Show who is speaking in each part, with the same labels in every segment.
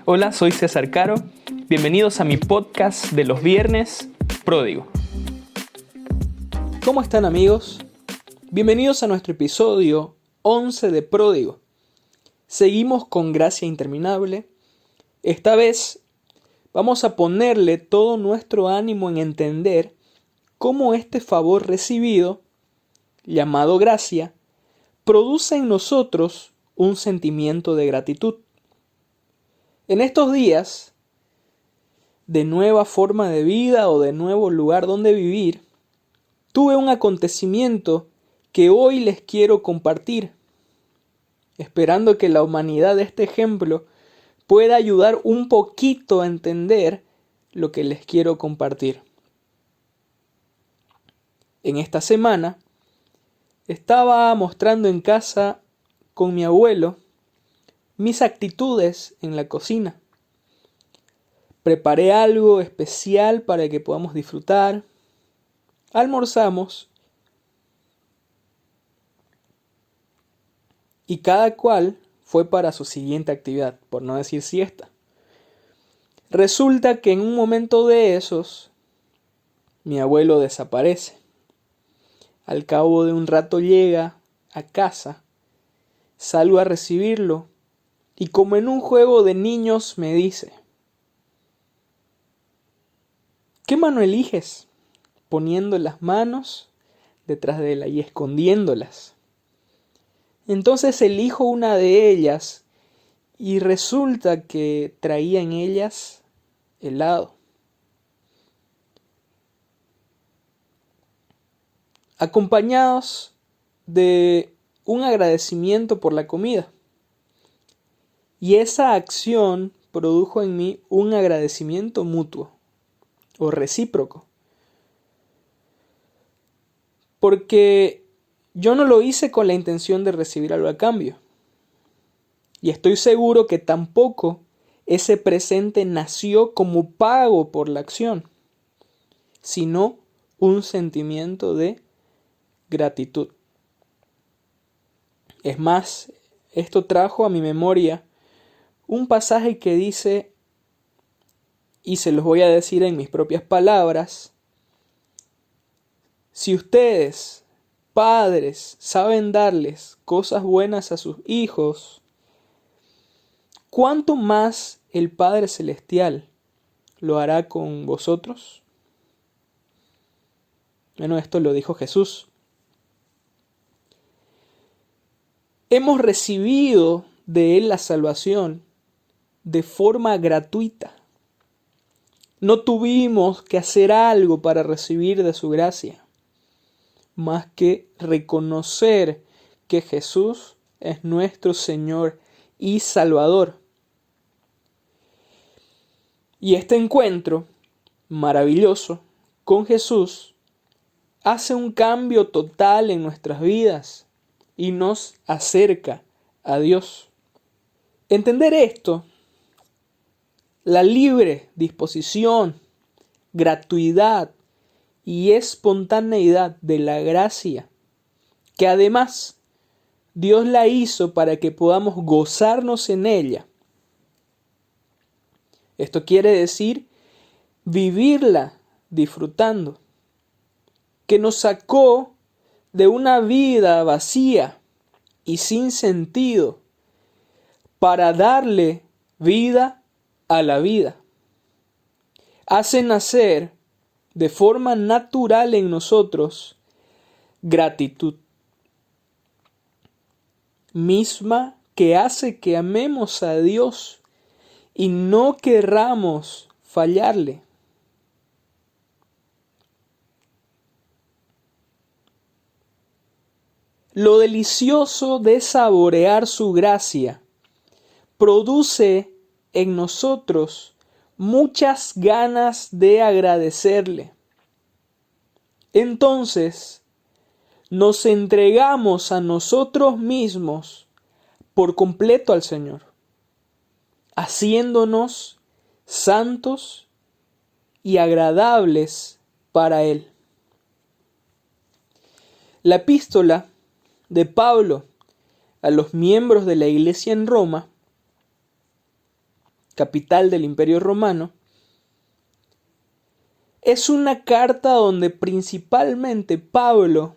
Speaker 1: Hola, soy César Caro. Bienvenidos a mi podcast de los viernes, Pródigo. ¿Cómo están, amigos? Bienvenidos a nuestro episodio 11 de Pródigo. Seguimos con Gracia Interminable. Esta vez vamos a ponerle todo nuestro ánimo en entender cómo este favor recibido, llamado gracia, produce en nosotros un sentimiento de gratitud. En estos días, de nueva forma de vida o de nuevo lugar donde vivir, tuve un acontecimiento que hoy les quiero compartir, esperando que la humanidad de este ejemplo pueda ayudar un poquito a entender lo que les quiero compartir. En esta semana, estaba mostrando en casa con mi abuelo mis actitudes en la cocina. Preparé algo especial para que podamos disfrutar. Almorzamos y cada cual fue para su siguiente actividad, por no decir siesta. Resulta que en un momento de esos, mi abuelo desaparece. Al cabo de un rato llega a casa, salgo a recibirlo y como en un juego de niños me dice: ¿qué mano eliges? Poniendo las manos detrás de él y escondiéndolas. Entonces elijo una de ellas y resulta que traía en ellas helado. Acompañados de un agradecimiento por la comida. Y esa acción produjo en mí un agradecimiento mutuo o recíproco. Porque yo no lo hice con la intención de recibir algo a cambio. Y estoy seguro que tampoco ese presente nació como pago por la acción, sino un sentimiento de gratitud. Es más, esto trajo a mi memoria un pasaje que dice, y se los voy a decir en mis propias palabras: si ustedes, padres, saben darles cosas buenas a sus hijos, ¿cuánto más el Padre Celestial lo hará con vosotros? Bueno, esto lo dijo Jesús. Hemos recibido de Él la salvación de forma gratuita. No tuvimos que hacer algo para recibir de su gracia, más que reconocer que Jesús es nuestro Señor y Salvador. Y este encuentro maravilloso con Jesús hace un cambio total en nuestras vidas y nos acerca a Dios. Entender esto, la libre disposición, gratuidad y espontaneidad de la gracia, que además Dios la hizo para que podamos gozarnos en ella. Esto quiere decir vivirla disfrutando, que nos sacó de una vida vacía y sin sentido para darle vida a la vida. Hace nacer de forma natural en nosotros gratitud, misma que hace que amemos a Dios y no querramos fallarle. Lo delicioso de saborear su gracia produce en nosotros muchas ganas de agradecerle. Entonces, nos entregamos a nosotros mismos por completo al Señor, haciéndonos santos y agradables para Él. La epístola de Pablo a los miembros de la iglesia en Roma, capital del Imperio Romano, es una carta donde principalmente Pablo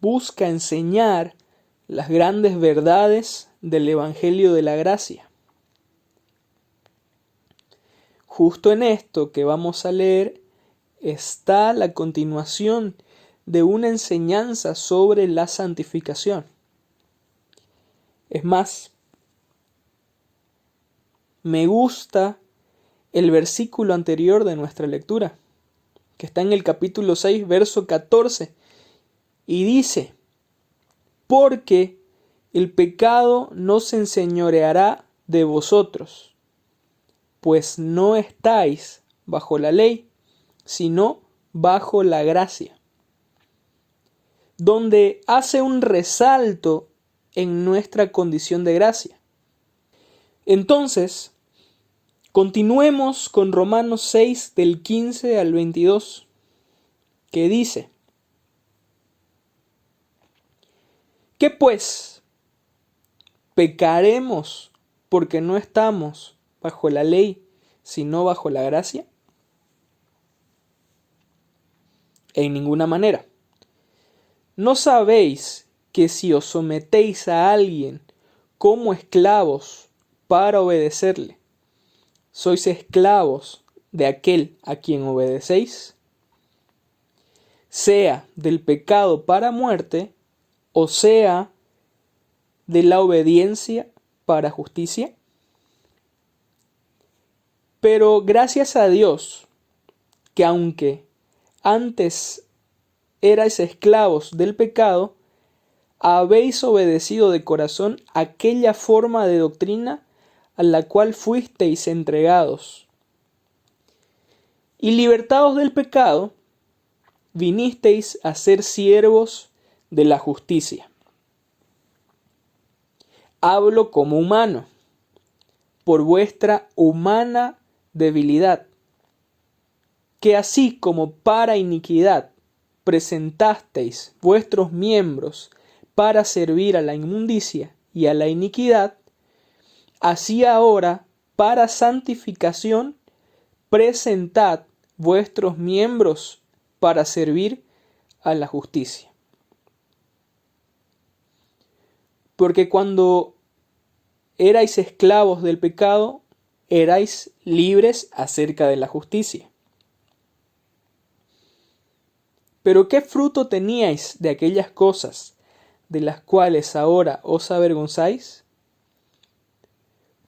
Speaker 1: busca enseñar las grandes verdades del Evangelio de la Gracia. Justo en esto que vamos a leer está la continuación de una enseñanza sobre la santificación. Es más, me gusta el versículo anterior de nuestra lectura, que está en el capítulo 6, verso 14, y dice: porque el pecado no se enseñoreará de vosotros, pues no estáis bajo la ley, sino bajo la gracia, donde hace un resalto en nuestra condición de gracia. Entonces, continuemos con Romanos 6 del 15 al 22, que dice: ¿qué pues? ¿Pecaremos porque no estamos bajo la ley, sino bajo la gracia? En ninguna manera. ¿No sabéis que si os sometéis a alguien como esclavos para obedecerle, sois esclavos de aquel a quien obedecéis? Sea del pecado para muerte, o sea de la obediencia para justicia. Pero gracias a Dios, que aunque antes erais esclavos del pecado, habéis obedecido de corazón aquella forma de doctrina a la cual fuisteis entregados. Y libertados del pecado, vinisteis a ser siervos de la justicia. Hablo como humano, por vuestra humana debilidad, que así como para iniquidad presentasteis vuestros miembros para servir a la inmundicia y a la iniquidad, así ahora para santificación presentad vuestros miembros para servir a la justicia. Porque cuando erais esclavos del pecado, erais libres acerca de la justicia. Pero ¿qué fruto teníais de aquellas cosas de las cuales ahora os avergonzáis?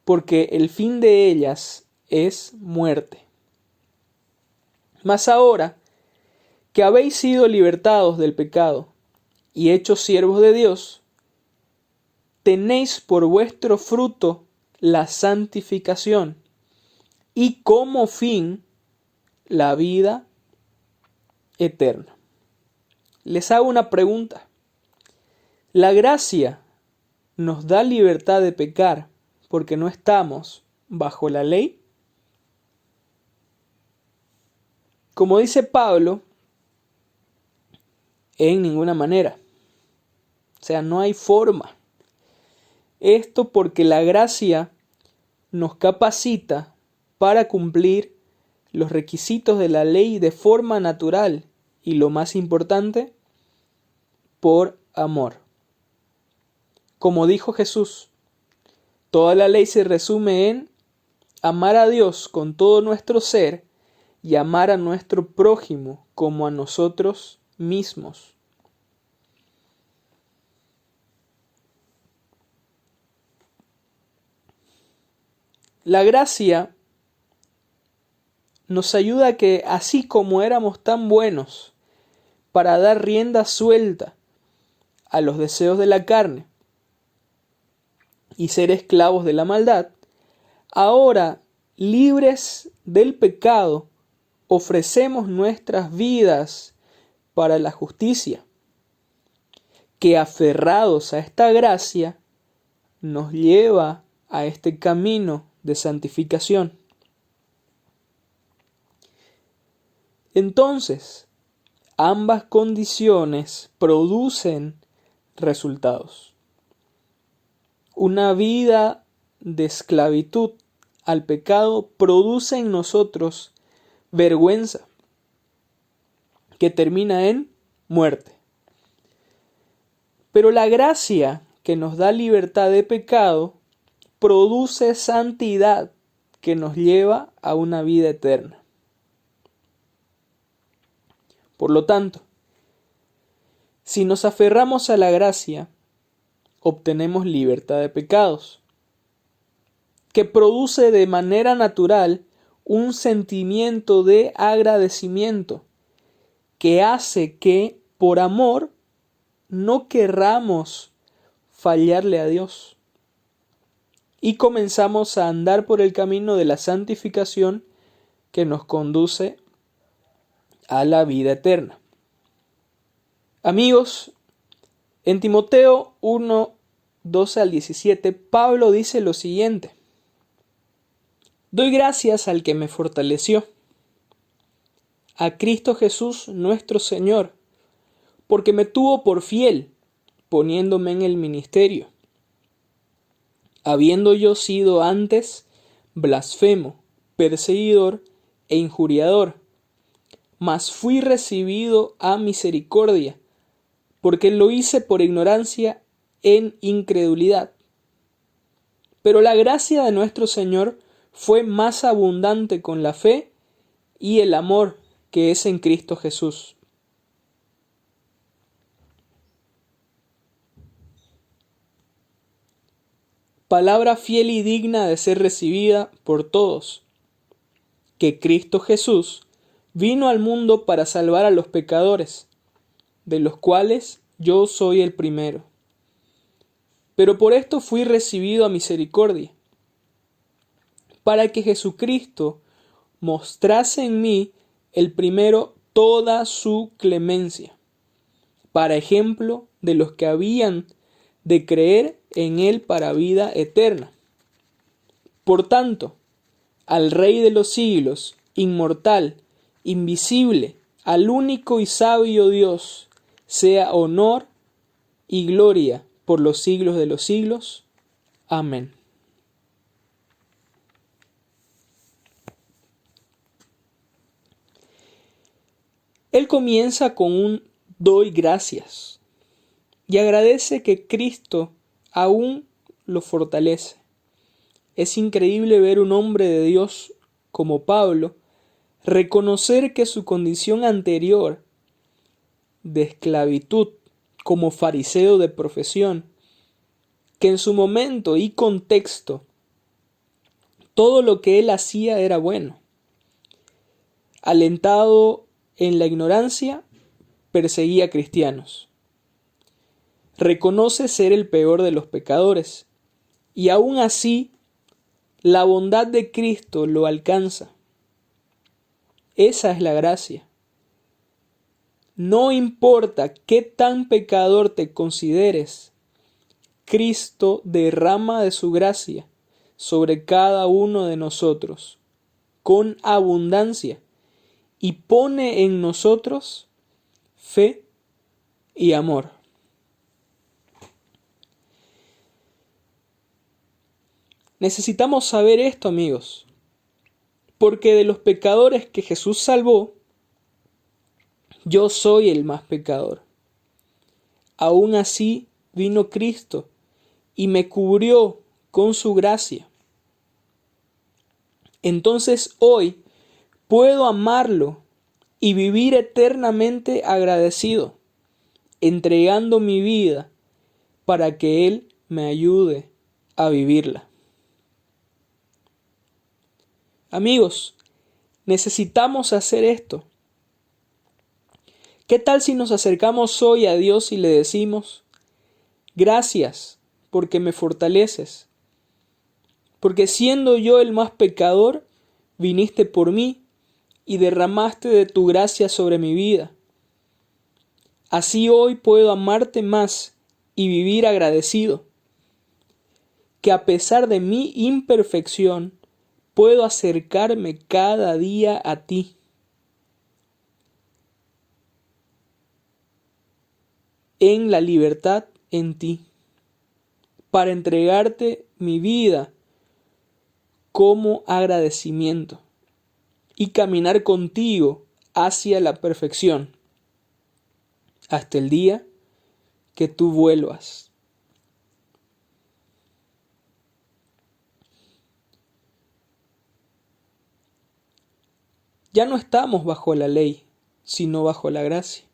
Speaker 1: Porque el fin de ellas es muerte. Mas ahora que habéis sido libertados del pecado y hechos siervos de Dios, tenéis por vuestro fruto la santificación y como fin la vida eterna. Les hago una pregunta. ¿La gracia nos da libertad de pecar porque no estamos bajo la ley? Como dice Pablo, en ninguna manera. O sea, no hay forma. Esto porque la gracia nos capacita para cumplir los requisitos de la ley de forma natural y, lo más importante, por amor. Como dijo Jesús, toda la ley se resume en amar a Dios con todo nuestro ser y amar a nuestro prójimo como a nosotros mismos. La gracia nos ayuda a que, así como éramos tan buenos para dar rienda suelta a los deseos de la carne y ser esclavos de la maldad, ahora, libres del pecado, ofrecemos nuestras vidas para la justicia, que aferrados a esta gracia nos lleva a este camino de santificación. Entonces, ambas condiciones producen resultados. Una vida de esclavitud al pecado produce en nosotros vergüenza, que termina en muerte. Pero la gracia que nos da libertad de pecado produce santidad que nos lleva a una vida eterna. Por lo tanto, si nos aferramos a la gracia, obtenemos libertad de pecados, que produce de manera natural un sentimiento de agradecimiento que hace que, por amor, no querramos fallarle a Dios. Y comenzamos a andar por el camino de la santificación que nos conduce a la vida eterna. Amigos, en Timoteo 1, 12 al 17, Pablo dice lo siguiente: doy gracias al que me fortaleció, a Cristo Jesús nuestro Señor, porque me tuvo por fiel, poniéndome en el ministerio, habiendo yo sido antes blasfemo, perseguidor e injuriador, mas fui recibido a misericordia, porque lo hice por ignorancia en incredulidad. Pero la gracia de nuestro Señor fue más abundante con la fe y el amor que es en Cristo Jesús. Palabra fiel y digna de ser recibida por todos, que Cristo Jesús vino al mundo para salvar a los pecadores, de los cuales yo soy el primero. Pero por esto fui recibido a misericordia, para que Jesucristo mostrase en mí el primero toda su clemencia, para ejemplo de los que habían de creer en él para vida eterna. Por tanto, al Rey de los siglos, inmortal, invisible, al único y sabio Dios, sea honor y gloria por los siglos de los siglos. Amén. Él comienza con un doy gracias y agradece que Cristo aún lo fortalece. Es increíble ver un hombre de Dios como Pablo reconocer que su condición anterior de esclavitud como fariseo de profesión, que en su momento y contexto todo lo que él hacía era bueno, alentado en la ignorancia, perseguía cristianos. Reconoce ser el peor de los pecadores y aún así la bondad de Cristo lo alcanza. Esa es la gracia. No importa qué tan pecador te consideres, Cristo derrama de su gracia sobre cada uno de nosotros con abundancia y pone en nosotros fe y amor. Necesitamos saber esto, amigos, porque de los pecadores que Jesús salvó, yo soy el más pecador. Aún así vino Cristo y me cubrió con su gracia. Entonces hoy puedo amarlo y vivir eternamente agradecido, entregando mi vida para que Él me ayude a vivirla. Amigos, necesitamos hacer esto. ¿Qué tal si nos acercamos hoy a Dios y le decimos: gracias porque me fortaleces, porque siendo yo el más pecador, viniste por mí y derramaste de tu gracia sobre mi vida? Así hoy puedo amarte más y vivir agradecido, que a pesar de mi imperfección, puedo acercarme cada día a ti. En la libertad en ti, para entregarte mi vida como agradecimiento y caminar contigo hacia la perfección hasta el día que tú vuelvas. Ya no estamos bajo la ley, sino bajo la gracia.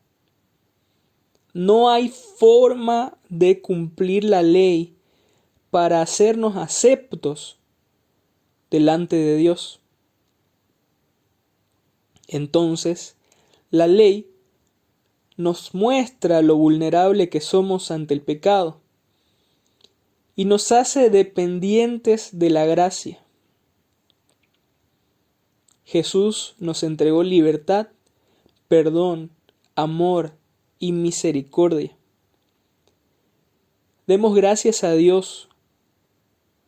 Speaker 1: No hay forma de cumplir la ley para hacernos aceptos delante de Dios. Entonces, la ley nos muestra lo vulnerable que somos ante el pecado y nos hace dependientes de la gracia. Jesús nos entregó libertad, perdón, amor y misericordia. Demos gracias a Dios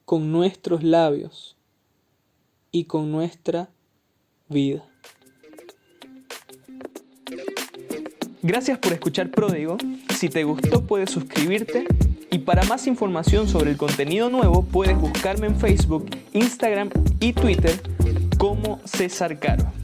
Speaker 1: con nuestros labios y con nuestra vida. Gracias por escuchar Pródigo. Si te gustó puedes suscribirte y para más información sobre el contenido nuevo puedes buscarme en Facebook, Instagram y Twitter como César Caro.